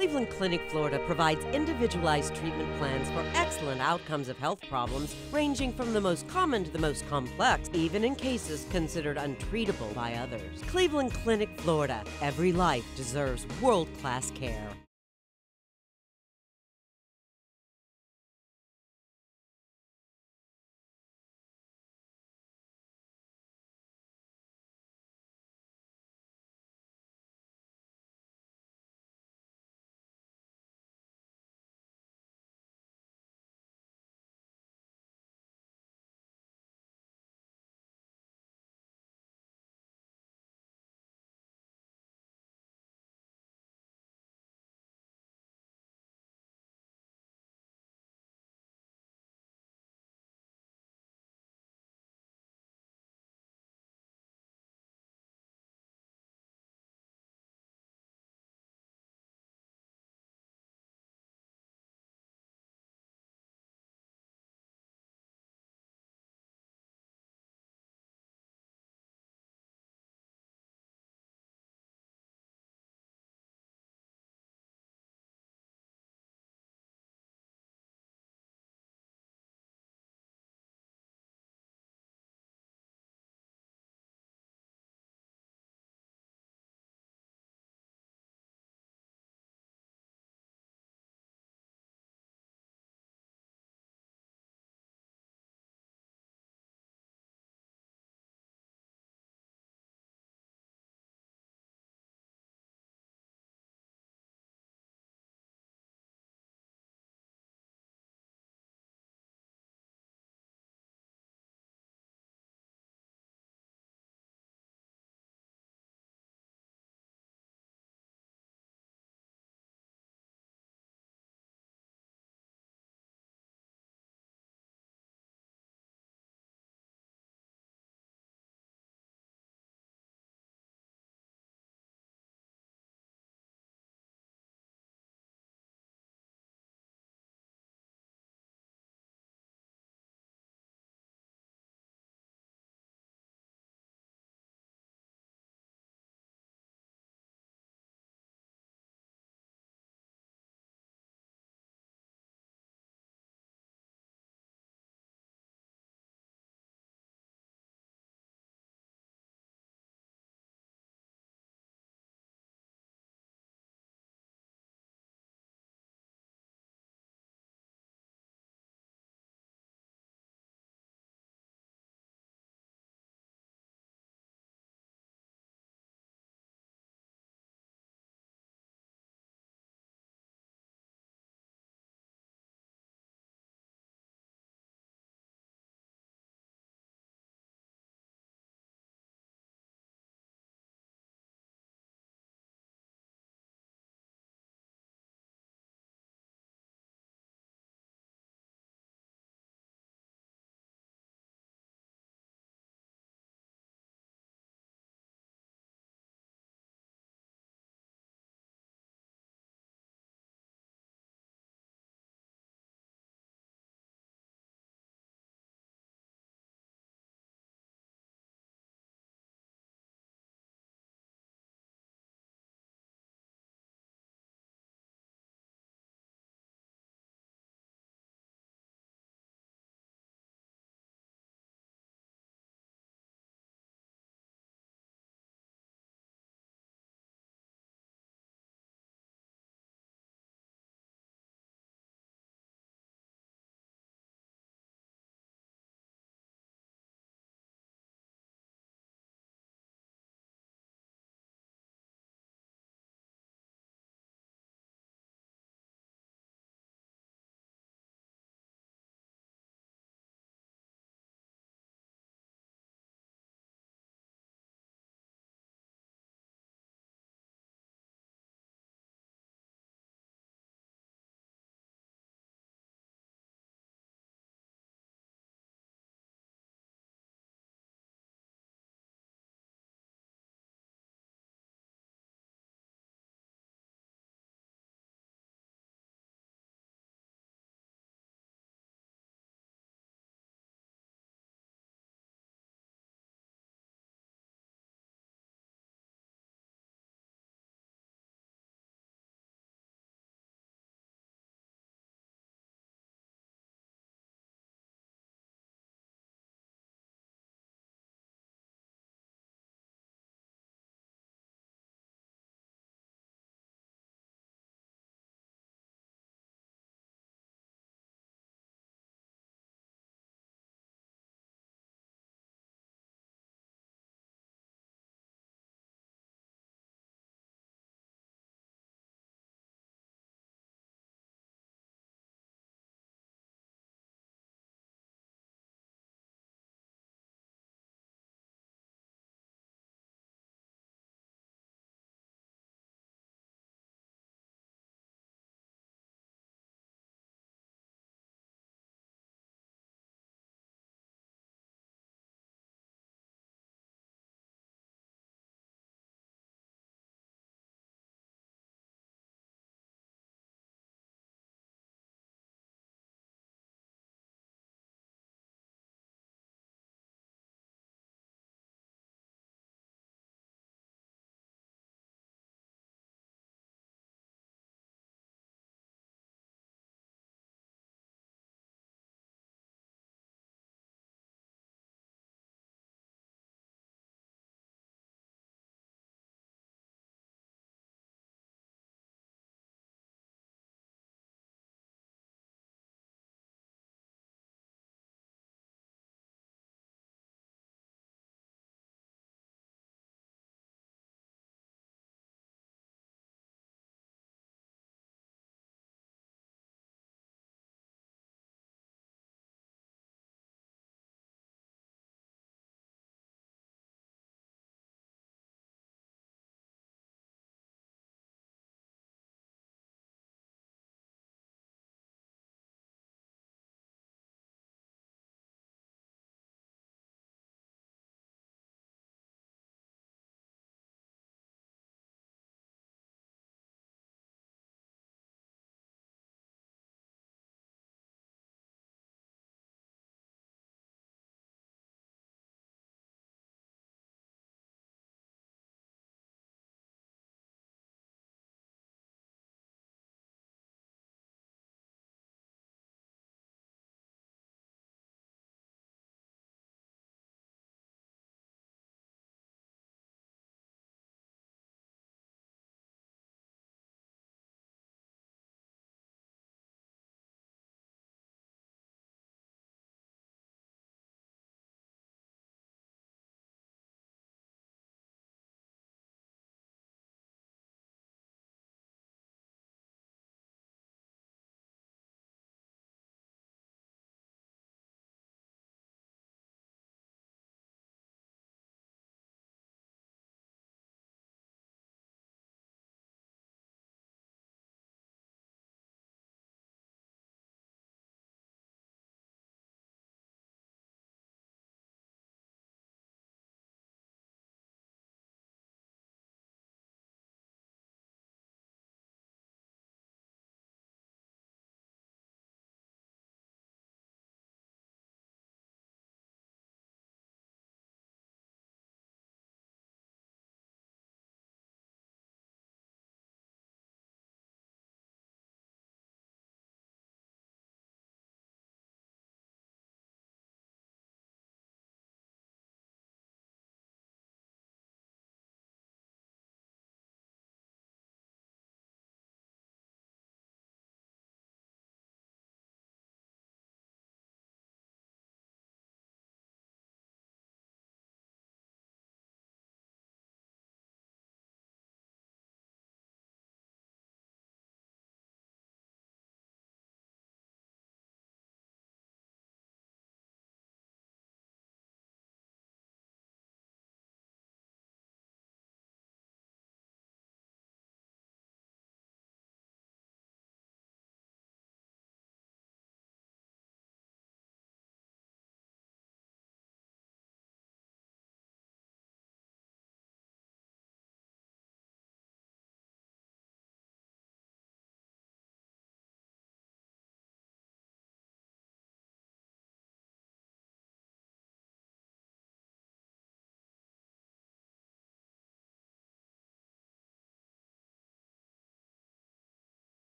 Cleveland Clinic, Florida provides individualized treatment plans for excellent outcomes of health problems ranging from the most common to the most complex, even in cases considered untreatable by others. Cleveland Clinic, Florida. Every life deserves world-class care.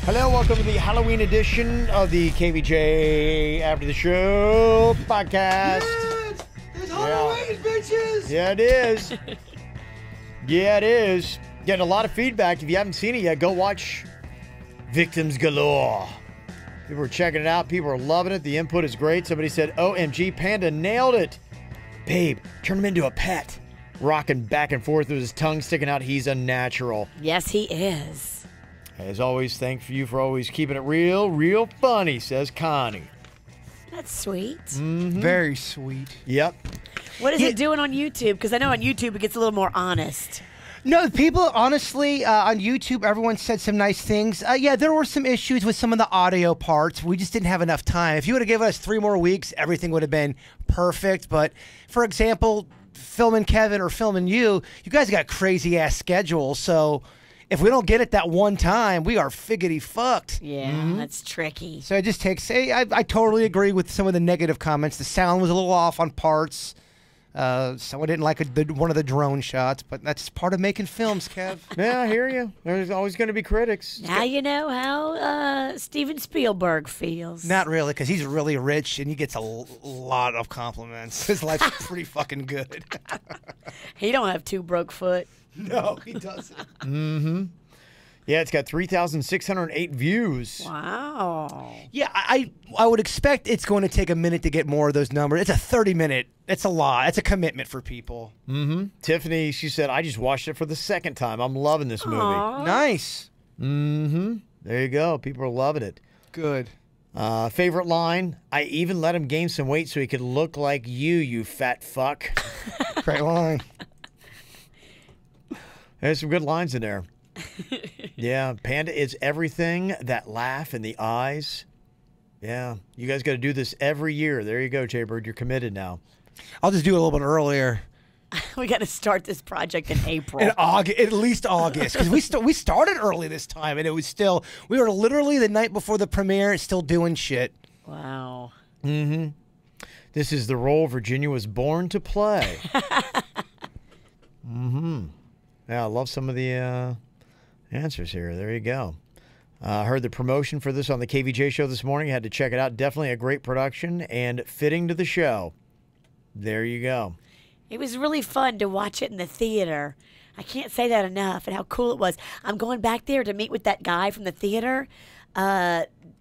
Hello, welcome to the Halloween edition of the KVJ After the Show podcast. Yes! It's Halloween, bitches! Yeah, it is. Yeah, it is. Getting a lot of feedback. If you haven't seen it yet, go watch Victims Galore. People are checking it out. People are loving it. The input is great. Somebody said, OMG, Panda nailed it. Babe, turn him into a pet. Rocking back and forth with his tongue sticking out. He's a natural. Yes, he is. As always, thank you for always keeping it real funny, says Connie. That's sweet. Very sweet. Yep. What is it doing on YouTube? Because I know on YouTube it gets a little more honest. No, people, honestly, on YouTube, everyone said some nice things. Yeah, there were some issues with some of the audio parts. We just didn't have enough time. If you would have given us 3 more weeks, everything would have been perfect. But, for example, filming Kevin or filming you guys got crazy-ass schedules, so if we don't get it that one time, we are figgity fucked. Yeah, that's tricky. So it just takes. I totally agree with some of the negative comments. The sound was a little off on parts. Someone didn't like one of the drone shots, but that's part of making films, Kev. Yeah, I hear you. There's always going to be critics. Now you know how Steven Spielberg feels. Not really, because he's really rich and he gets a lot of compliments. His life's pretty fucking good. He don't have 2 broke foot. No, he doesn't. Yeah, it's got 3,608 views. Wow. Yeah, I would expect it's going to take a minute to get more of those numbers. It's a 30-minute. It's a lot. It's a commitment for people. Tiffany, she said, I just watched it for the 2nd time. I'm loving this movie. Aw. Nice. There you go. People are loving it. Good. Favorite line, I even let him gain some weight so he could look like you fat fuck. Great line. There's some good lines in there. Yeah, Panda is everything. That laugh in the eyes. Yeah, you guys got to do this every year. There you go, Jaybird. You're committed now. I'll just do it a little bit earlier. We got to start this project in April. In August, at least August, because we started early this time, and it was still, we were literally the night before the premiere, still doing shit. Wow. This is the role Virginia was born to play. Yeah, I love some of the answers here. There you go. I heard the promotion for this on the KVJ show this morning. Had to check it out. Definitely a great production and fitting to the show. There you go. It was really fun to watch it in the theater. I can't say that enough, and how cool it was. I'm going back there to meet with that guy from the theater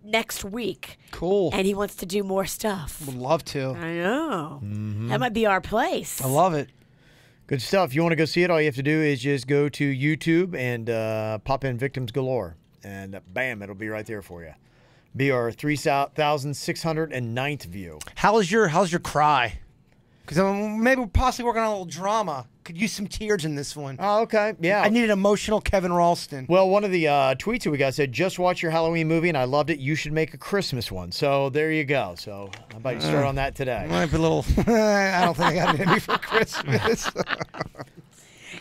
next week. Cool. And he wants to do more stuff. Would love to. I know. That might be our place. I love it. Good stuff. If you want to go see it, all you have to do is just go to YouTube and pop in Victims Galore. And bam, it'll be right there for you. Be our 3,609th view. How's your cry? Because maybe we're possibly working on a little drama. Could use some tears in this one. Oh, okay. Yeah. I need an emotional Kevin Ralston. Well, one of the tweets that we got said, just watch your Halloween movie, and I loved it. You should make a Christmas one. So there you go. So how about you start on that today? Might be a little. I don't think I got it in me for Christmas.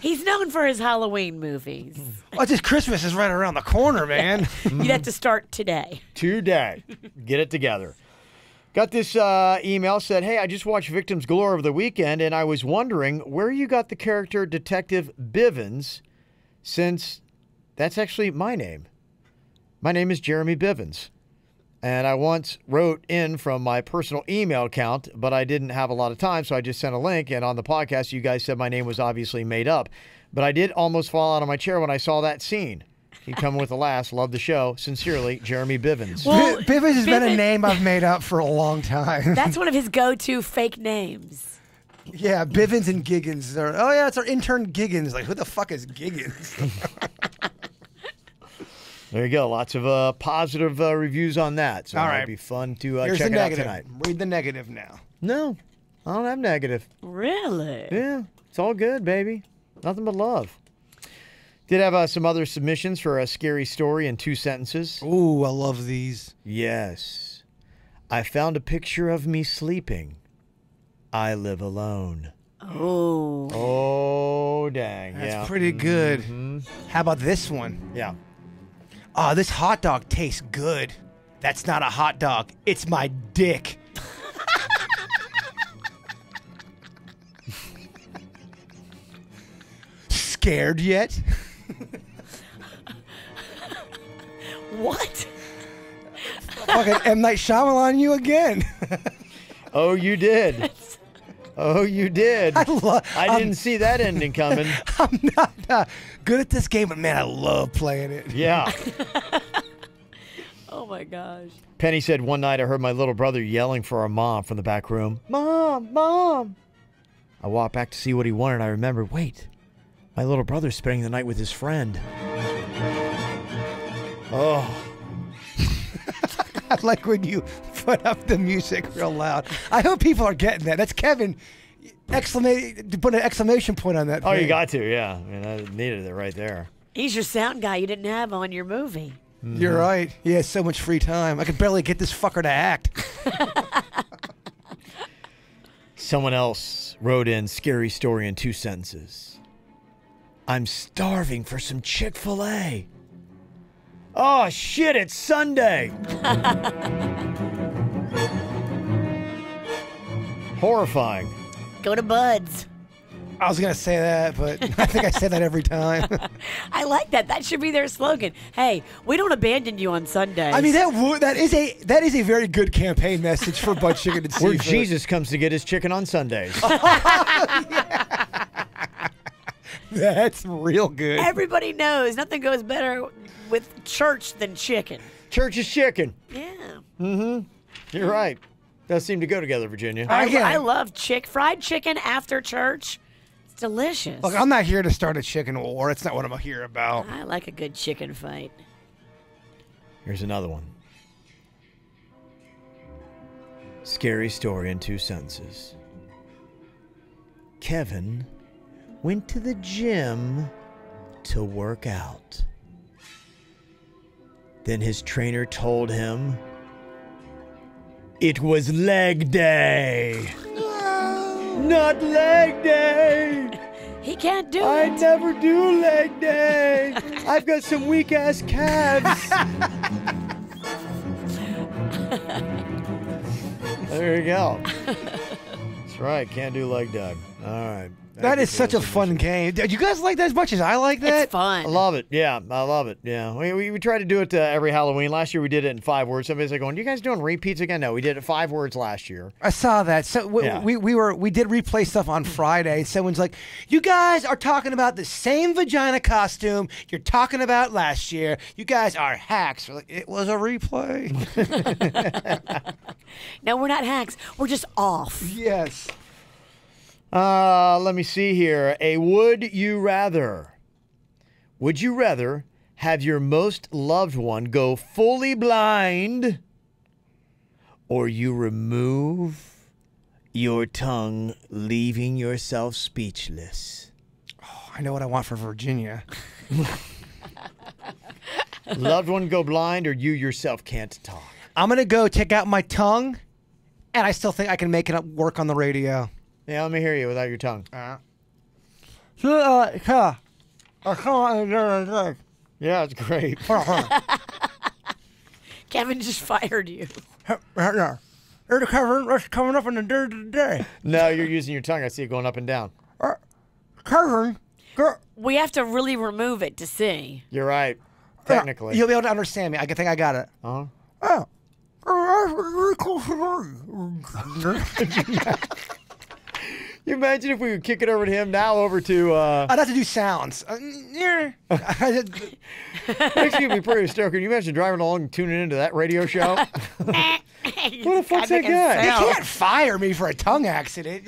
He's known for his Halloween movies. Well, just Christmas is right around the corner, man. You'd have to start today. Today. Get it together. Got this email, said, hey, I just watched Victims Galore over the weekend, and I was wondering where you got the character Detective Bivens, since that's actually my name. My name is Jeremy Bivens. And I once wrote in from my personal email account, but I didn't have a lot of time, so I just sent a link. And on the podcast, you guys said my name was obviously made up. But I did almost fall out of my chair when I saw that scene. Keep coming with the last. Love the show. Sincerely, Jeremy Bivens. Well, Bivens has been a name I've made up for a long time. That's one of his go-to fake names. Yeah, Bivens and Giggins. Oh, yeah, it's our intern Giggins. Like, who the fuck is Giggins? There you go. Lots of positive reviews on that. So all it right. might be fun to Here's check the it negative. out tonight. Read the negative now. No, I don't have negative. Really? Yeah, it's all good, baby. Nothing but love. Did have some other submissions for a scary story in 2 sentences. Ooh, I love these. Yes. I found a picture of me sleeping. I live alone. Oh. Oh, dang. That's pretty good. How about this one? Yeah. Oh, this hot dog tastes good. That's not a hot dog. It's my dick. Scared yet? What? Fucking M. Night Shyamalan you again. Oh, you did. Oh, you did. I didn't see that ending coming. I'm not good at this game, but man, I love playing it. Yeah. Oh my gosh. Penny said one night I heard my little brother yelling for our mom from the back room. Mom, Mom. I walked back to see what he wanted. I remembered, wait, my little brother's spending the night with his friend. Oh. I like when you put up the music real loud. I hope people are getting that. That's Kevin. Put an exclamation point on that. Oh, thing. you got to, yeah. I mean, I needed it right there. He's your sound guy you didn't have on your movie. Mm-hmm. You're right. He has so much free time. I could barely get this fucker to act. Someone else wrote in scary story in 2 sentences. I'm starving for some Chick-fil-A. Oh, shit, it's Sunday. Horrifying. Go to Bud's. I was going to say that, but I think I say that every time. I like that. That should be their slogan. Hey, we don't abandon you on Sundays. I mean, that is a very good campaign message for Bud Chicken and Where Seafood. Jesus comes to get his chicken on Sundays. That's real good. Everybody knows nothing goes better with church than chicken. Church is chicken. Yeah. Mm-hmm. You're right. Does seem to go together, Virginia. I love fried chicken after church. It's delicious. Look, I'm not here to start a chicken war. That's not what I'm here about. I like a good chicken fight. Here's another one. Scary story in 2 sentences. Kevin went to the gym to work out. Then his trainer told him it was leg day. Not leg day. He can't do I it. never do leg day. I've got some weak ass calves. There you go. That's right. Can't do leg day. All right. That is such a fun game. Do you guys like that as much as I like that? It's fun. I love it. Yeah, I love it. Yeah, we try to do it every Halloween. Last year we did it in 5 words. Somebody's like, "Going, you guys doing repeats again?" No, we did it 5 words last year. I saw that. So Yeah. we did replay stuff on Friday. Someone's like, "You guys are talking about the same vagina costume you're talking about last year. You guys are hacks." We're like, it was a replay. No, we're not hacks. We're just off. Yes. Let me see here. A would you rather? Would you rather have your most loved one go fully blind, or you remove your tongue, leaving yourself speechless? Oh, I know what I want for Virginia. Loved one go blind, or you yourself can't talk? I'm gonna go take out my tongue, and I still think I can make it work on the radio. Yeah, let me hear you without your tongue. Yeah, Yeah, it's great. Kevin just fired you. What's coming up in the dirt today? No, you're using your tongue. I see it going up and down. Kevin, We have to really remove it to see. You're right. Technically. you'll be able to understand me. I think I got it. Uh-huh. Oh. You imagine if we would kick it over to him now over to I'd have to do sounds. Makes me pretty hysterical. Can you imagine driving along and tuning into that radio show? What the fuck's that guy? You can't fire me for a tongue accident.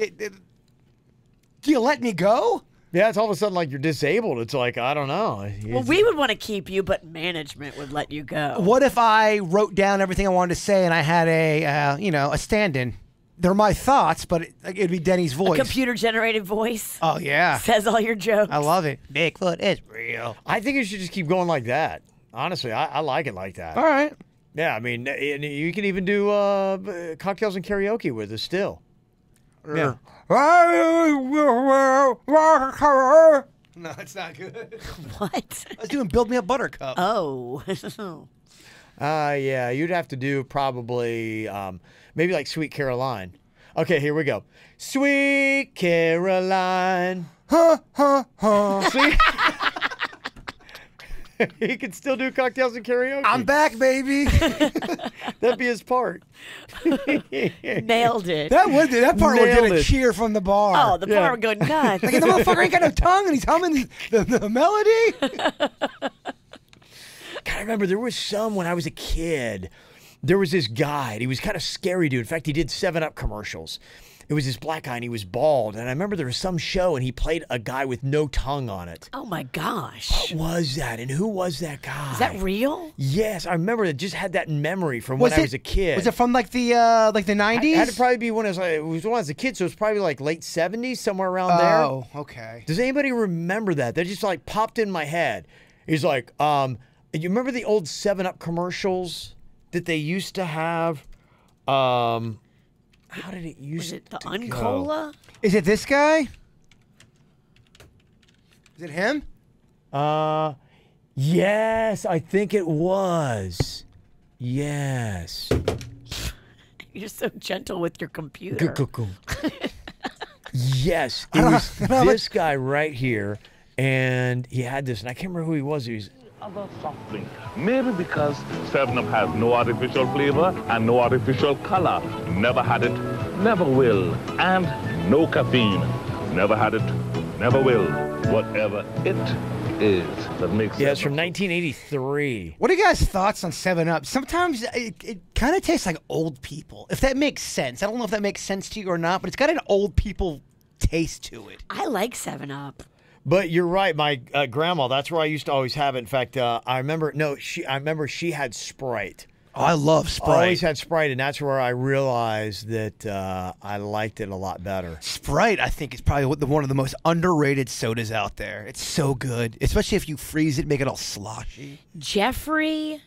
Do you let me go? Yeah, it's all of a sudden like you're disabled. It's like, I don't know. Well, we would want to keep you, but management would let you go. What if I wrote down everything I wanted to say and I had a stand-in? They're my thoughts, but it'd be Denny's voice. A computer-generated voice Oh, yeah. says all your jokes. I love it. Bigfoot is real. I think you should just keep going like that. Honestly, I like it like that. All right. Yeah, I mean, and you can even do cocktails and karaoke with us still. Yeah. No, it's not good. What? I was doing Build Me a Buttercup. Oh. Yeah, you'd have to do probably maybe like Sweet Caroline. Okay, here we go. Sweet Caroline. See? He can still do cocktails and karaoke. I'm back, baby. That'd be his part. Nailed it. That part would get Nailed a it. cheer from the bar. Oh, the bar would go nuts. Like, the motherfucker ain't got no tongue and he's humming the melody. God, I remember there was some when I was a kid. There was this guy. And he was kind of scary, dude. In fact, he did 7-Up commercials. It was this black guy, and he was bald. And I remember there was some show, and he played a guy with no tongue on it. Oh my gosh. What was that? And who was that guy? Is that real? Yes, I remember it. Just had that memory from when I was a kid. Was it from like the 90s? It had to probably be when it was when I was a kid, so it was probably like late 70s, somewhere around there. Oh, okay. Does anybody remember that? That just like popped in my head. He's like, you remember the old 7-Up commercials that they used to have? How did it used Was it the to Uncola? Is it this guy? Is it him? Yes, I think it was. Yes. You're so gentle with your computer. Yes, it was this guy right here, and he had this, and I can't remember who he was. He was Other soft drink. Maybe because 7-Up has no artificial flavor and no artificial color. Never had it, never will. And no caffeine. Never had it, never will. Whatever it is that makes yeah, it's from 7-Up. 1983. What are you guys' thoughts on 7-Up? Sometimes it kind of tastes like old people, if that makes sense. I don't know if that makes sense to you or not, but it's got an old people taste to it. I like 7-Up. But you're right, my grandma. That's where I used to always have it. In fact, I remember. No, I remember she had Sprite. Oh, I love Sprite. Always had Sprite, and that's where I realized that I liked it a lot better. Sprite, I think, is probably one of the most underrated sodas out there. It's so good, especially if you freeze it, make it all sloshy. Jeffrey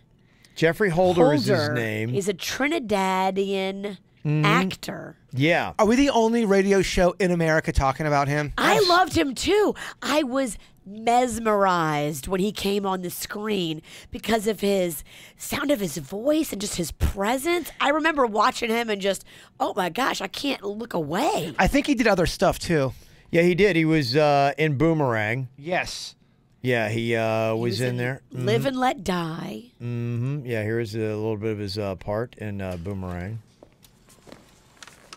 Holder is his name. He's a Trinidadian actor. Yeah. Are we the only radio show in America talking about him? I loved him too. I was mesmerized when he came on the screen because of his sound of his voice and just his presence. I remember watching him and just, oh my gosh, I can't look away. I think he did other stuff too. Yeah, he did. He was in Boomerang. Yes. Yeah, he was in there. Live and Let Die. Mm-hmm. Yeah, here's a little bit of his part in Boomerang.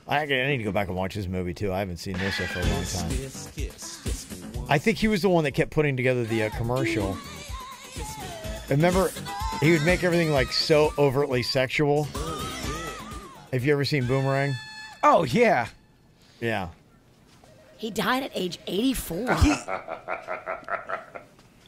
I need to go back and watch this movie, too. I haven't seen this for a long time. I think he was the one that kept putting together the commercial. Remember, he would make everything, like, so overtly sexual. Have you ever seen Boomerang? Oh, yeah. Yeah. He died at age 84.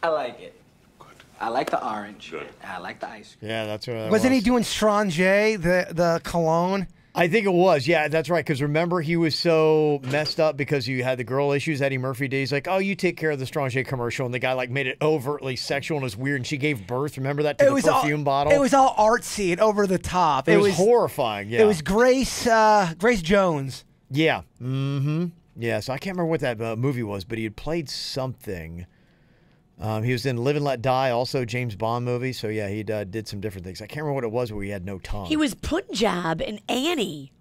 I like it. Good. I like the orange. Good. I like the ice cream. Yeah, that's what that Wasn't was. he doing Strange, the cologne? I think it was. Yeah, that's right. Because remember, he was so messed up because you had the girl issues. Eddie Murphy did. He's like, oh, you take care of the Strange commercial. And the guy like made it overtly sexual and it was weird. And she gave birth. Remember that to the perfume bottle? It was all artsy and over the top. It was horrifying. Yeah. It was Grace Jones. Yeah. Mm-hmm. Yeah. So I can't remember what that movie was, but he had played something. He was in Live and Let Die, also James Bond movie. So yeah, he did some different things. I can't remember what it was where he had no tongue. He was Punjab in Annie.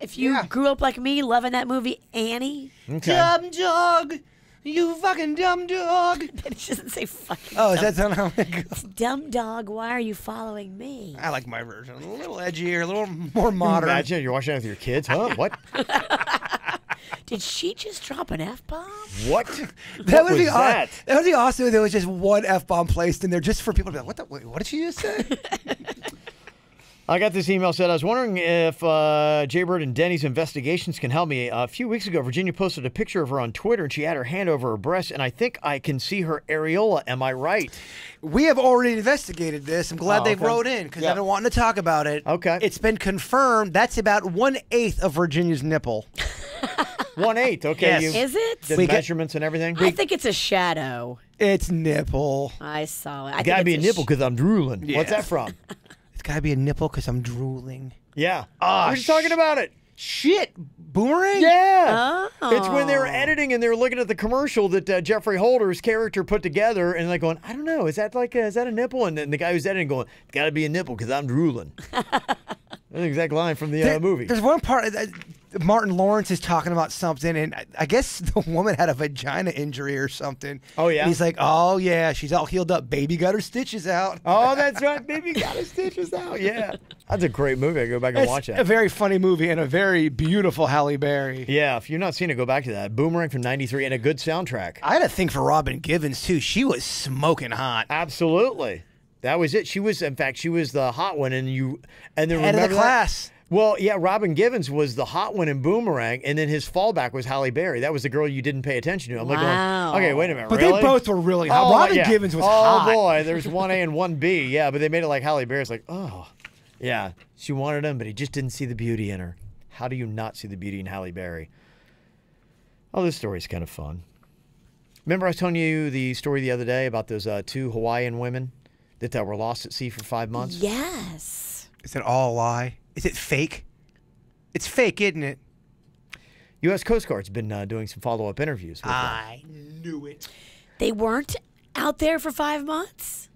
If you grew up like me, loving that movie, Annie. Okay. Dumb dog. You fucking dumb dog. It doesn't say fucking Oh, dumb. is that how it goes? Dumb dog, why are you following me? I like my version. A little edgier, a little more modern. Imagine you're watching that with your kids, huh? What? Did she just drop an F-bomb? What? That What would be was that? That would be awesome if there was just one F-bomb placed in there just for people to be like, what did she just say? I got this email said, I was wondering if Jaybird and Denny's investigations can help me. A few weeks ago, Virginia posted a picture of her on Twitter, and she had her hand over her breast, and I think I can see her areola. Am I right? We have already investigated this. I'm glad they okay. wrote in because I've been wanting to talk about it. Okay. It's been confirmed. That's about 1/8 of Virginia's nipple. 1/8. Okay. Yes. You Is it? did measurements and everything? I think it's a shadow. It's nipple. I saw it. I Gotta think be a it's nipple because I'm drooling. Yeah. What's that from? It's got to be a nipple because I'm drooling. Yeah. Ah, We're just talking about it. Shit. Boomerang? Yeah. Oh. It's when they were editing and they were looking at the commercial that Jeffrey Holder's character put together, and they're going, I don't know, is that a nipple? And then the guy who's editing going, it's got to be a nipple because I'm drooling. That's the exact line from the movie. There's one part. Martin Lawrence is talking about something, and I guess the woman had a vagina injury or something. Oh, yeah? And he's like, oh, yeah, she's all healed up. Baby got her stitches out. Oh, that's right. Baby got his stitches out. Yeah. That's a great movie. I go back and watch that. A very funny movie and a very beautiful Halle Berry. Yeah, if you're not seen it, go back to that. Boomerang from 93 and a good soundtrack. I had a thing for Robin Givens, too. She was smoking hot. Absolutely. That was it. She was, in fact, she was the hot one. And then Head of the class. Well, yeah, Robin Givens was the hot one in Boomerang, and then his fallback was Halle Berry. That was the girl you didn't pay attention to. I'm like, going, okay, wait a minute, But really? they both were really hot. Oh, Robin yeah. Givens was hot. Oh, boy, there's 1A and 1B. Yeah, but they made it like Halle Berry. It's like, oh, yeah, she wanted him, but he just didn't see the beauty in her. How do you not see the beauty in Halle Berry? Oh, this story's kind of fun. Remember I was telling you the story the other day about those 2 Hawaiian women that were lost at sea for 5 months? Yes. Is it all a lie? Is it fake? It's fake, isn't it? U.S. Coast Guard's been doing some follow-up interviews with them. I knew it. They weren't out there for 5 months?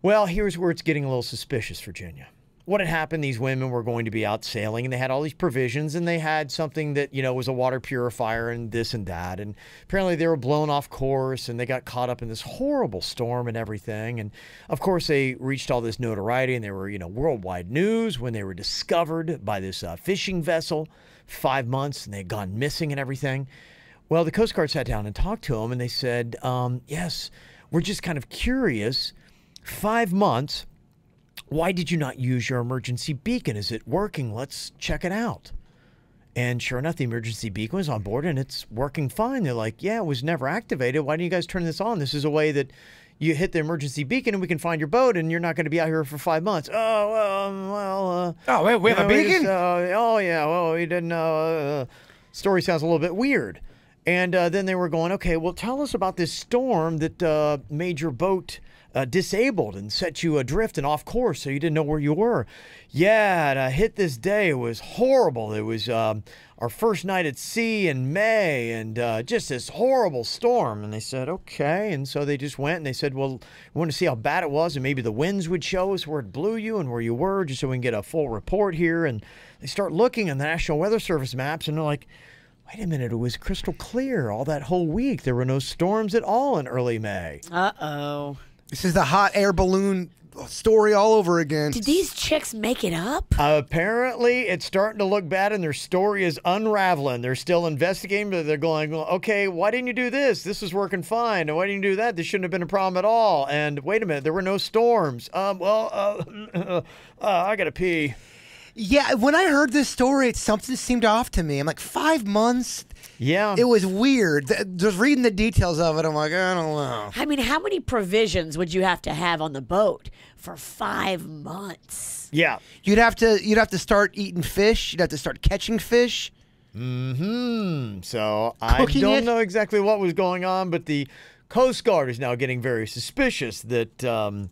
Well, here's where it's getting a little suspicious, Virginia. What had happened, these women were going to be out sailing, and they had all these provisions, and they had something that, was a water purifier and this and that. And apparently they were blown off course, and they got caught up in this horrible storm and everything. And, of course, they reached all this notoriety, and they were, worldwide news when they were discovered by this fishing vessel 5 months, and they had gone missing and everything. Well, the Coast Guard sat down and talked to them, and they said, yes, we're just kind of curious. 5 months. Why did you not use your emergency beacon? Is it working? Let's check it out. And sure enough, the emergency beacon was on board and it's working fine. They're like, yeah, it was never activated. Why didn't you guys turn this on? This is a way that you hit the emergency beacon and we can find your boat and you're not going to be out here for 5 months. Oh, wait, we have a beacon? We didn't. Story sounds a little bit weird. And then they were going, okay, well, tell us about this storm that made your boat disabled and set you adrift and off course so you didn't know where you were. Yeah, it hit this day. It was horrible. It was our first night at sea in May and just this horrible storm. And they said, okay. And so they just went and they said, well, we want to see how bad it was and maybe the winds would show us where it blew you and where you were just so we can get a full report here. And they start looking on the National Weather Service maps and they're like, wait a minute, it was crystal clear all that whole week. There were no storms at all in early May. Uh-oh. This is the hot air balloon story all over again. Did these chicks make it up? Apparently, it's starting to look bad, and their story is unraveling. They're still investigating, but they're going, okay, why didn't you do this? This is working fine. And why didn't you do that? This shouldn't have been a problem at all. And wait a minute, there were no storms. I got to pee. Yeah, when I heard this story, something seemed off to me. I'm like, 5 months? Yeah. It was weird. Just reading the details of it, I'm like, I don't know. I mean, how many provisions would you have to have on the boat for 5 months? Yeah. You'd have to start eating fish. You'd have to start catching fish. So I don't know exactly what was going on, but the Coast Guard is now getting very suspicious that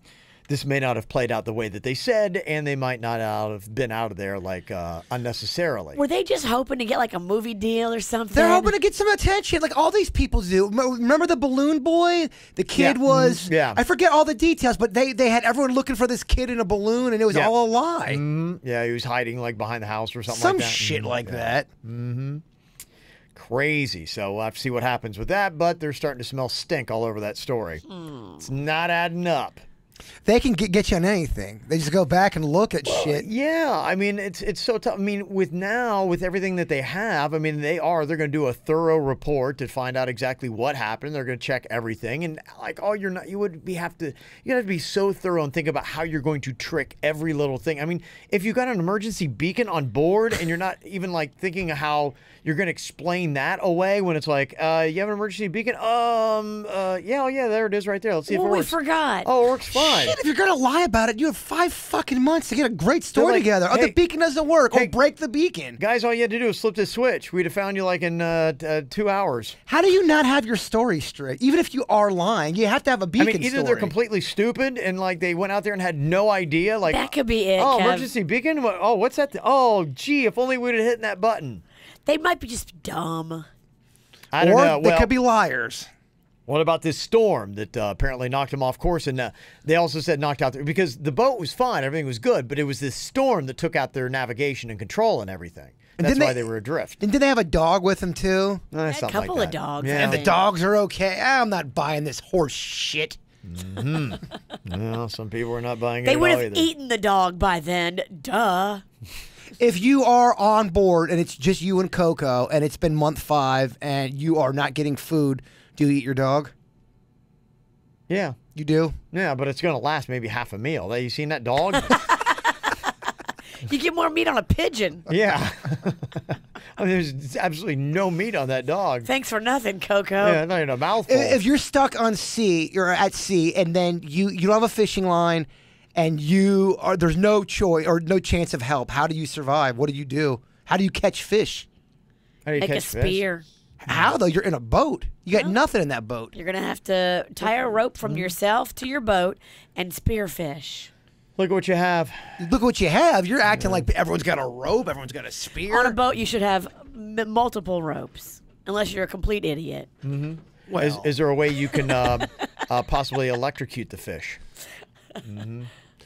this may not have played out the way that they said, and they might not have been out of there like unnecessarily. Were they just hoping to get like a movie deal or something? They're hoping to get some attention, like all these people do. Remember the balloon boy? The kid was. Yeah. I forget all the details, but they had everyone looking for this kid in a balloon, and it was all a lie. Yeah, he was hiding like behind the house or something Some like that. shit like that. Crazy. So we'll have to see what happens with that, but they're starting to smell stink all over that story. It's not adding up. They can get you on anything. They just go back and look at shit. Yeah, I mean, it's so tough. I mean, with everything that they have, I mean, they're going to do a thorough report to find out exactly what happened. They're going to check everything, and like, you have to be so thorough and think about how you're going to trick every little thing. I mean, if you got an emergency beacon on board and you're not even like thinking of how you're going to explain that away when it's like, you have an emergency beacon? Yeah, there it is right there. Let's see if it works. We forgot. Oh, it works fine. Shit, if you're going to lie about it, you have 5 fucking months to get a great story like, together. hey, the beacon doesn't work. Break the beacon. Guys, all you had to do was flip this switch. We'd have found you like in 2 hours. How do you not have your story straight? Even if you are lying, you have to have a beacon either story. They're completely stupid and like they went out there and had no idea. Like that could be it. Oh, Kev. emergency beacon? Oh, what's that? Gee, if only we'd have hit that button. They might be just dumb. I don't know. They could be liars. What about this storm that apparently knocked him off course? And they also said knocked out because the boat was fine, everything was good, but it was this storm that took out their navigation and control and everything. And that's why they were adrift. And did they have a dog with them too? A couple of dogs. Yeah. And the dogs are okay. I'm not buying this horse shit. Well, some people are not buying it. They would have either. eaten the dog by then. Duh. If you are on board and it's just you and Coco and it's been month 5 and you are not getting food, do you eat your dog? Yeah. You do? Yeah, but it's going to last maybe half a meal. You seen that dog? You get more meat on a pigeon. Yeah. I mean, there's absolutely no meat on that dog. Thanks for nothing, Coco. Yeah, not even a mouthful. If you're stuck on sea, you're at sea, and then you don't have a fishing line, and there's no choice or no chance of help, how do you survive? What do you do? How do you catch fish? How do you Make a catch fish? spear. How, though? You're in a boat. You got nothing in that boat. You're going to have to tie a rope from yourself to your boat and spear fish. Look at what you have. Look what you have. You're acting like everyone's got a rope, everyone's got a spear. On a boat, you should have multiple ropes, unless you're a complete idiot. Well, Is there a way you can possibly electrocute the fish?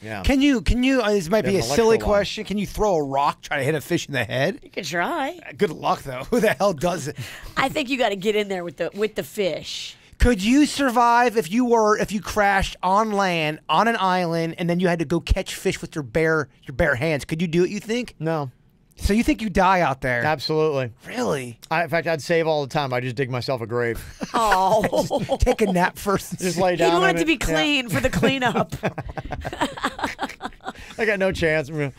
Yeah. Can you? This might be An a silly electro line. question. Can you throw a rock, try to hit a fish in the head? You can try. Good luck, though. Who the hell does it? I think you got to get in there with the fish. Could you survive if you crashed on land on an island and then you had to go catch fish with your bare hands? Could you do it? You think? No. So you think you die out there? Absolutely. Really? In fact, I'd save all the time. I just dig myself a grave. Oh. Take a nap first. Just lay He down. wanted in to be Yeah. clean for the cleanup. I got no chance. There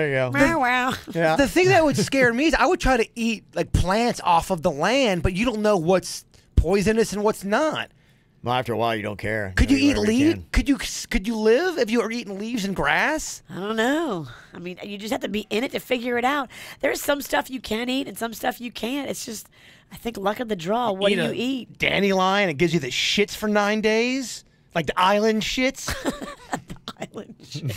you go. Wow, wow. Yeah. The thing that would scare me is I would try to eat like plants off of the land, but you don't know what's poisonous and what's not. Well, after a while, you don't care. Could you eat whatever leaves? can. Could you live if you were eating leaves and grass? I don't know. I mean, you just have to be in it to figure it out. There's some stuff you can eat and some stuff you can't. It's just, I think, luck of the draw. What do you a eat? Dandelion, it gives you the shits for 9 days, like the island shits. Island shit.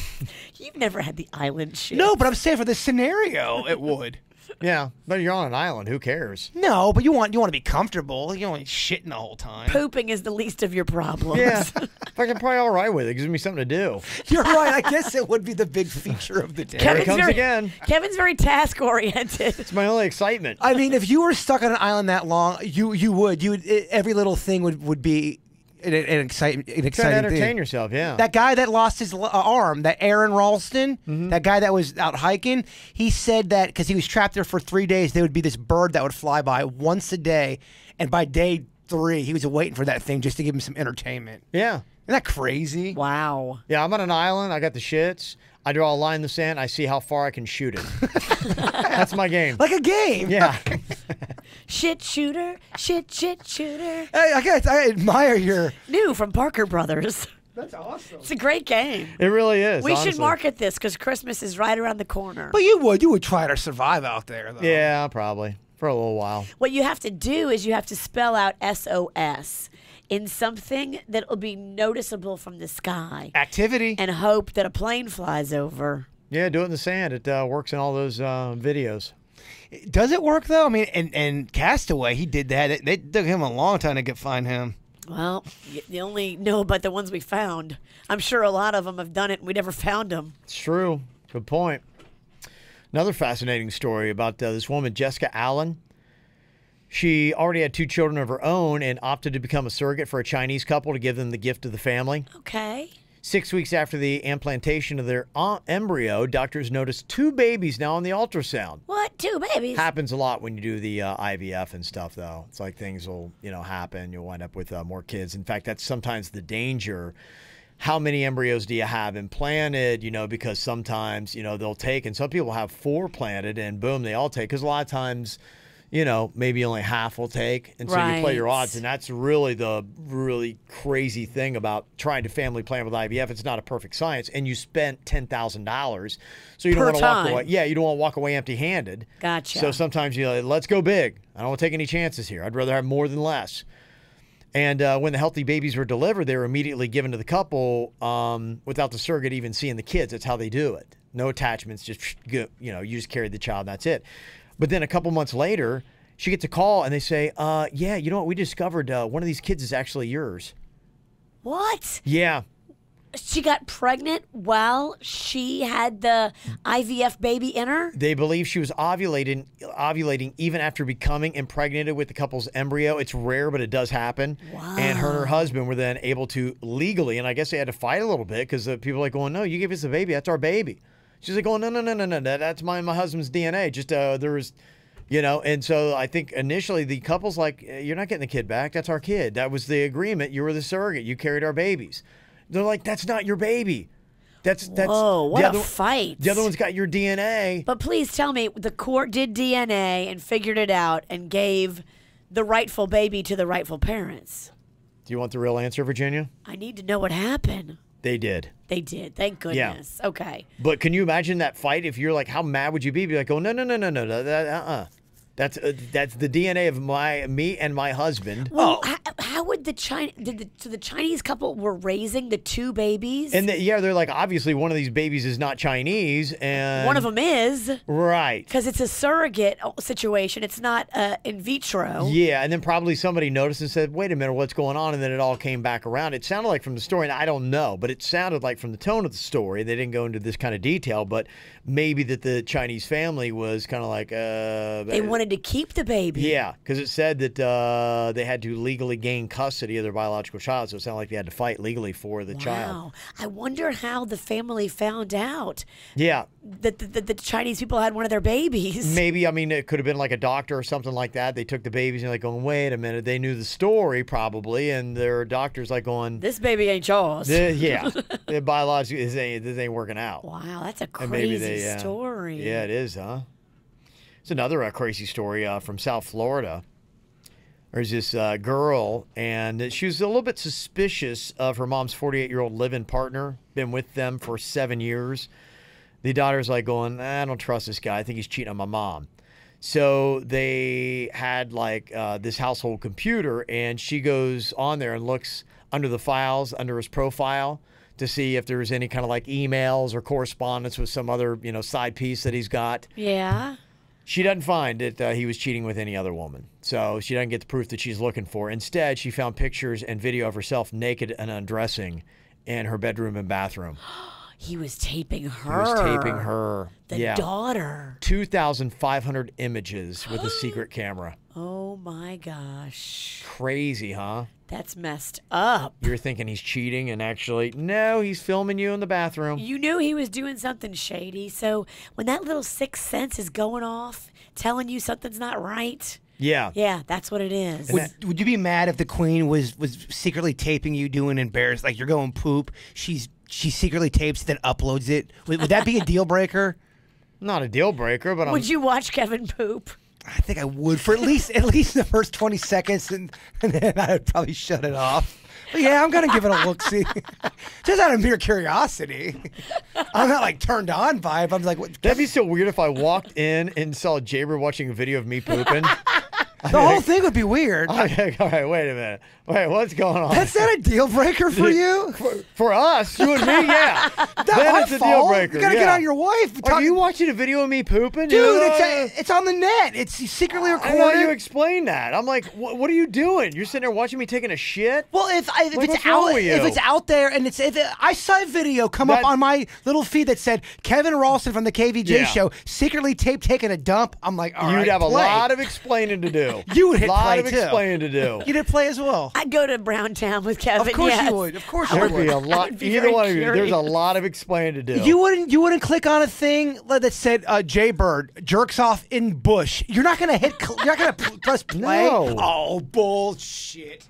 You've never had the island shit. No, but I'm saying for this scenario, it would. Yeah, but you're on an island. Who cares? No, but you want to be comfortable. You don't want to be shitting the whole time. Pooping is the least of your problems. Yeah. In fact, I'm probably all right with it. It gives me something to do. You're right. I guess it would be the big feature of the day. Here it comes again. Kevin's very task oriented. It's my only excitement. I mean, if you were stuck on an island that long, you would every little thing would be an exciting Try to thing. entertain yourself, yeah. That guy that lost his arm, that Aaron Ralston, that guy that was out hiking, he said that because he was trapped there for 3 days, there would be this bird that would fly by once a day, and by day 3, he was waiting for that thing just to give him some entertainment. Yeah. Isn't that crazy? Wow. Yeah, I'm on an island. I got the shits. I draw a line in the sand. I see how far I can shoot it. That's my game. Like a game. Yeah. Shit shooter. Shit shooter. Hey, I admire your... New from Parker Brothers. That's awesome. It's a great game. It really is. We should honestly. market this because Christmas is right around the corner. But you would try to survive out there, though. Yeah, probably. For a little while. What you have to do is you have to spell out SOS in something that will be noticeable from the sky Activity. and hope that a plane flies over. Yeah, do it in the sand. It works in all those videos. Does it work, though? I mean, and Castaway, he did that. It took him a long time to find him. Well, you only know about the ones we found. I'm sure a lot of them have done it and we never found them. It's true. Good point. Another fascinating story about this woman, Jessica Allen. She already had 2 children of her own and opted to become a surrogate for a Chinese couple to give them the gift of the family. Okay. 6 weeks after the implantation of their embryo, doctors noticed 2 babies now on the ultrasound. What? 2 babies? Happens a lot when you do the IVF and stuff, though. It's like things will, happen. You'll wind up with more kids. In fact, that's sometimes the danger. How many embryos do you have implanted? Because sometimes, they'll take, and some people have 4 planted, and boom, they all take. Because a lot of times, maybe only half will take. And so you play your odds. And that's really the really crazy thing about trying to family plan with IVF. It's not a perfect science. And you spent $10,000. So you don't want to walk away. Yeah, you don't want to walk away empty handed. Gotcha. So sometimes let's go big. I don't want to take any chances here. I'd rather have more than less. And when the healthy babies were delivered, they were immediately given to the couple without the surrogate even seeing the kids. That's how they do it. No attachments. Just, you just carry the child and that's it. But then a couple months later, she gets a call and they say, yeah, you know what? We discovered one of these kids is actually yours. What? Yeah. She got pregnant while she had the IVF baby in her? They believe she was ovulating even after becoming impregnated with the couple's embryo. It's rare, but it does happen. Wow. And her and her husband were then able to legally, and I guess they had to fight a little bit because people are like going, no, you gave us a baby. That's our baby. She's like going, no. That's my husband's DNA. Just there was, and so I think initially the couple's like, you're not getting the kid back. That's our kid. That was the agreement. You were the surrogate. You carried our babies. They're like, that's not your baby. That's Whoa, what a fight. The other one's got your DNA. But please tell me, the court did DNA and figured it out and gave the rightful baby to the rightful parents. Do you want the real answer, Virginia? I need to know what happened. They did. They did. Thank goodness. Yeah. Okay. But can you imagine that fight? If you're like, how mad would you be? Be like, oh, no. That's the DNA of me and my husband. Well, how would the Chinese couple were raising the two babies? And they're like, obviously one of these babies is not Chinese, and one of them is right because it's a surrogate situation. It's not in vitro. Yeah, and then probably somebody noticed and said, "Wait a minute, what's going on?" And then it all came back around. It sounded like from the story, and I don't know, but it sounded like from the tone of the story, they didn't go into this kind of detail, but maybe that the Chinese family was kind of like they wanted to keep the baby. Yeah, because it said that they had to legally gain custody of their biological child, so it sounded like they had to fight legally for the child. Wow. I wonder how the family found out that the Chinese people had one of their babies. Maybe, I mean, it could have been like a doctor or something like that. They took the babies and like going, wait a minute. They knew the story probably, and their doctor's like going, this baby ain't yours. The biological, this ain't working out. Wow, that's a crazy story. Yeah, it is, huh? It's another crazy story from South Florida. There's this girl, and she was a little bit suspicious of her mom's 48-year-old live-in partner. Been with them for 7 years. The daughter's like going, I don't trust this guy. I think he's cheating on my mom. So they had like this household computer, and she goes on there and looks under the files, under his profile, to see if there was any kind of like emails or correspondence with some other, side piece that he's got. Yeah. She doesn't find that he was cheating with any other woman. So she doesn't get the proof that she's looking for. Instead, she found pictures and video of herself naked and undressing in her bedroom and bathroom. He was taping her. He was taping her. The daughter. 2,500 images with a secret camera. Oh, my gosh. Crazy, huh? That's messed up. You're thinking he's cheating, and actually, no, he's filming you in the bathroom. You knew he was doing something shady. So when that little sixth sense is going off, telling you something's not right. Yeah. Yeah, that's what it is. Would you be mad if the queen was secretly taping you doing embarrassed, like you're going poop, she secretly tapes then uploads it? Would that be a deal breaker? Not a deal breaker, but would you watch Kevin poop? I think I would for at least the first 20 seconds, and then I'd probably shut it off. But yeah, I'm gonna give it a look-see. Just out of mere curiosity. I'm not like turned on by it. I'm like, what? That'd be so weird if I walked in and saw Jaber watching a video of me pooping. The whole thing would be weird. Okay, all right, wait a minute. Wait, what's going on? That's not a deal breaker for you? For us, you and me, yeah. Then it's a deal breaker. You gotta get on your wife. Are you watching a video of me pooping? Dude, it's on the net. It's secretly recorded. I know you explained that. I'm like, what are you doing? You're sitting there watching me taking a shit? Well, if it's out there and I saw a video come up on my little feed that said Kevin Ralston from the KVJ show secretly taped taking a dump. I'm like, all right, you'd have a lot of explaining to do. You would hit play, too. A lot of too. explaining to do. You'd hit play as well. I'd go to Browntown with Kevin. Of course you would. Of course you would. There'd be a lot. Either one of you. There's a lot of explaining to do. You wouldn't click on a thing that said Jay Bird jerks off in bush. You're not gonna hit. You're not gonna press play. No. Oh, bullshit.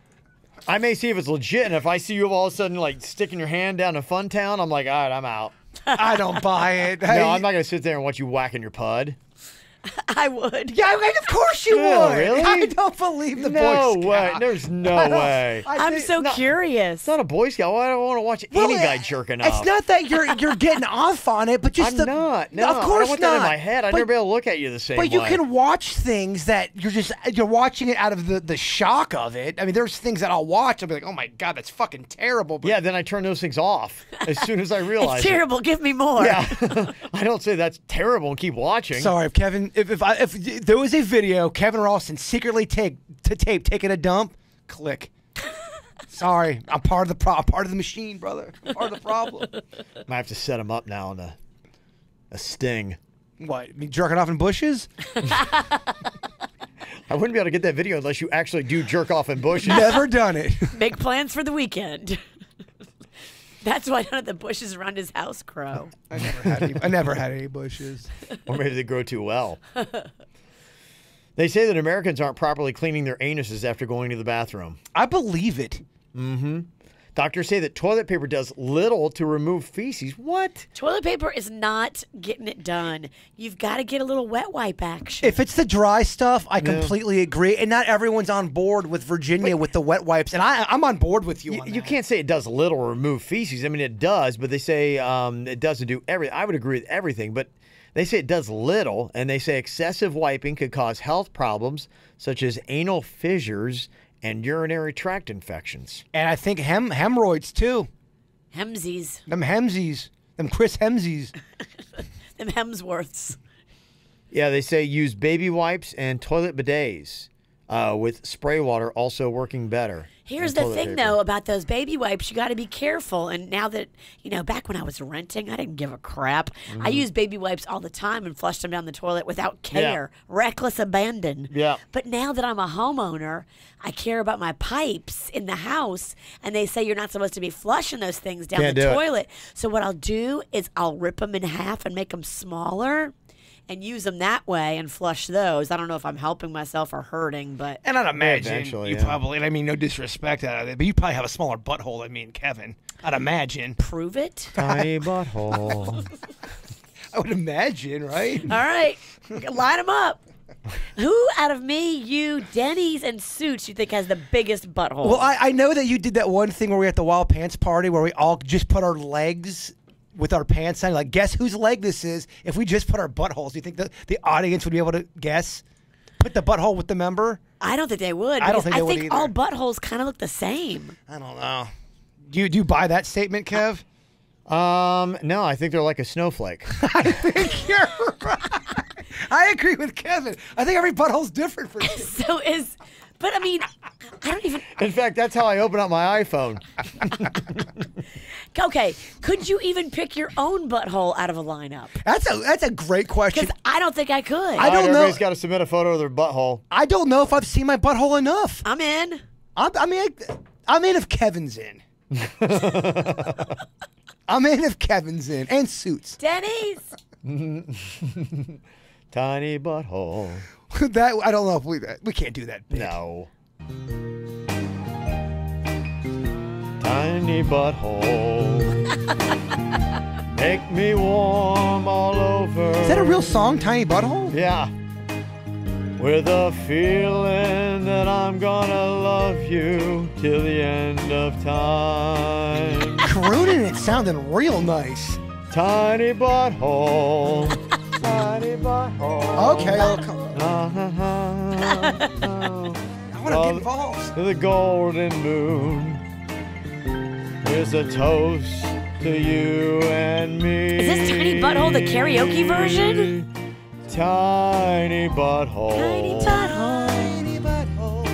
I may see if it's legit, and if I see you all of a sudden like sticking your hand down to Funtown, I'm like, all right, I'm out. I don't buy it. No, I'm not gonna sit there and watch you whacking your pud. I would. Yeah, of course you would. Really? I don't believe the Boy Scout. No way. There's no way. I'm so curious. It's not a Boy Scout. Why do I want to watch any guy jerking off? It's not that you're getting off on it, but just I'm not. No, of course I want not. that in my head. I'd never be able to look at you the same way. But you can watch things that you're watching it out of the shock of it. I mean, there's things that I'll watch. I'll be like, oh my God, that's fucking terrible. But yeah, then I turn those things off as soon as I realize it's terrible. Give me more. Yeah. I don't say that's terrible and keep watching. Sorry, if Kevin if there was a video Kevin Ralston secretly taking a dump, click. Sorry, I'm part of the machine, brother. I'm part of the problem. Might have to set him up now on a sting. What? Me jerking off in bushes? I wouldn't be able to get that video unless you actually do jerk off in bushes. Never done it. Make plans for the weekend. That's why none of the bushes around his house grow. I never had any bushes. Or maybe they grow too well. They say that Americans aren't properly cleaning their anuses after going to the bathroom. I believe it. Mm-hmm. Doctors say that toilet paper does little to remove feces. What? Toilet paper is not getting it done. You've got to get a little wet wipe action. If it's the dry stuff, I completely agree. And not everyone's on board with Virginia with the wet wipes. And I'm on board with you on that. You can't say it does little to remove feces. I mean, it does, but they say it doesn't do everything. I would agree with everything, but they say it does little, and they say excessive wiping could cause health problems such as anal fissures and urinary tract infections. And I think hemorrhoids, too. Hemsies. Them Hemsies. Them Chris Hemsies. Them Hemsworths. Yeah, they say use baby wipes and toilet bidets, with spray water also working better. Here's the thing, though, about those baby wipes. You got to be careful. And now that, back when I was renting, I didn't give a crap. Mm-hmm. I used baby wipes all the time and flushed them down the toilet without care. Yeah. Reckless abandon. Yeah. But now that I'm a homeowner, I care about my pipes in the house. And they say you're not supposed to be flushing those things down the toilet. So what I'll do is I'll rip them in half and make them smaller and use them that way and flush those. I don't know if I'm helping myself or hurting, but... And I'd imagine you probably, I mean, no disrespect out of it, but you probably have a smaller butthole than me and Kevin. I'd imagine. Prove it. Tiny butthole. I would imagine, right? All right. Line them up. Who out of me, you, Denny's, and Suits you think has the biggest butthole? Well, I know that you did that one thing where we were at the Wild Pants party where we all just put our legs... with our pants on, like, guess whose leg this is? If we just put our buttholes, do you think the audience would be able to guess? Put the butthole with the member? I don't think they would. I don't think they would either. All buttholes kind of look the same. I don't know. Do you buy that statement, Kev? No, I think they're like a snowflake. I think you're right. I agree with Kevin. I think every butthole's different for you. But I mean, I don't even... In fact, that's how I open up my iPhone. Okay, could you even pick your own butthole out of a lineup? That's a great question. Because I don't think I could. I don't know. Everybody's got to submit a photo of their butthole. I don't know if I've seen my butthole enough. I'm in. I'm in if Kevin's in. I'm in if Kevin's in. And Suits. Denny's. Tiny butthole. That I don't know if we can't do that bit. No. Tiny butthole. Make me warm all over. Is that a real song, Tiny Butthole? Yeah. With a feeling that I'm gonna love you till the end of time. Crooning it sounding real nice. Tiny butthole. Tiny butthole. Okay, I want to get involved. The golden moon is a toast to you and me. Is this Tiny Butthole the karaoke version? Tiny butthole. Tiny butthole. Tiny butthole.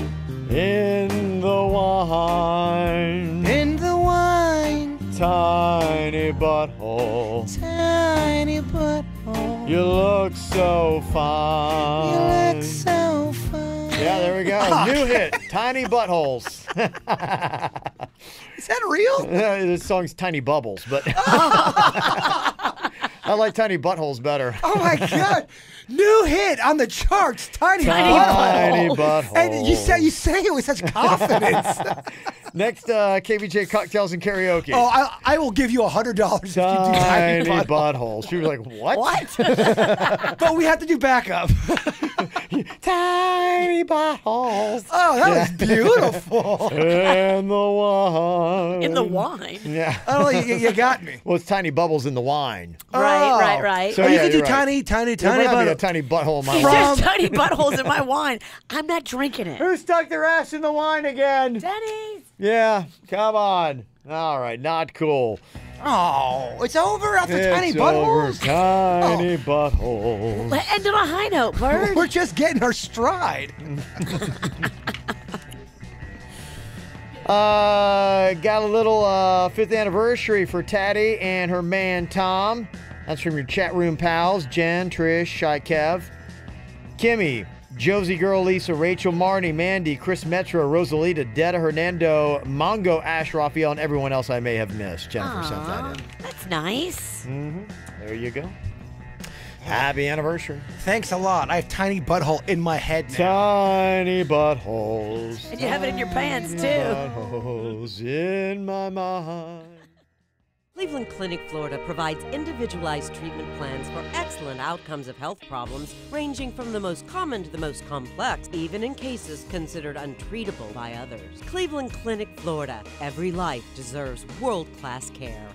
In the wine. In the wine. Tiny butthole. Tiny butthole. You look so fine. You look so fine. Yeah, there we go. New hit, Tiny Buttholes. Is that real? This song's Tiny Bubbles, but I like Tiny Buttholes better. Oh my God. New hit on the charts, Tiny Butthole. And you say it with such confidence. Next, KVJ Cocktails and Karaoke. Oh, I will give you $100 if you do Tiny Butthole. She was like, what? What? But we have to do backup. Tiny Buttholes. Oh, that was beautiful. In the wine. In the wine? Yeah. Oh, you got me. Well, it's tiny bubbles in the wine. Right. So you yeah, can do you're right. tiny a tiny butthole in my wine. There's tiny buttholes in my wine. I'm not drinking it. Who stuck their ass in the wine again? Denny's. Yeah, come on. All right, not cool. Oh, it's over after tiny It's buttholes. over, tiny buttholes. Let's end on a high note, Bird. We're just getting our stride. Got a little 5th anniversary for Taddy and her man Tom. That's from your chat room pals, Jen, Trish, Shy Kev, Kimmy, Josie Girl, Lisa, Rachel, Marnie, Mandy, Chris Metro, Rosalita, Detta, Hernando, Mongo, Ash, Raphael, and everyone else I may have missed. Jennifer sent that in. That's nice. There you go. Happy anniversary. Thanks a lot. I have tiny butthole in my head now. Tiny buttholes. And you have it in your pants, too. Buttholes in my mind. Cleveland Clinic, Florida provides individualized treatment plans for excellent outcomes of health problems ranging from the most common to the most complex, even in cases considered untreatable by others. Cleveland Clinic, Florida. Every life deserves world-class care.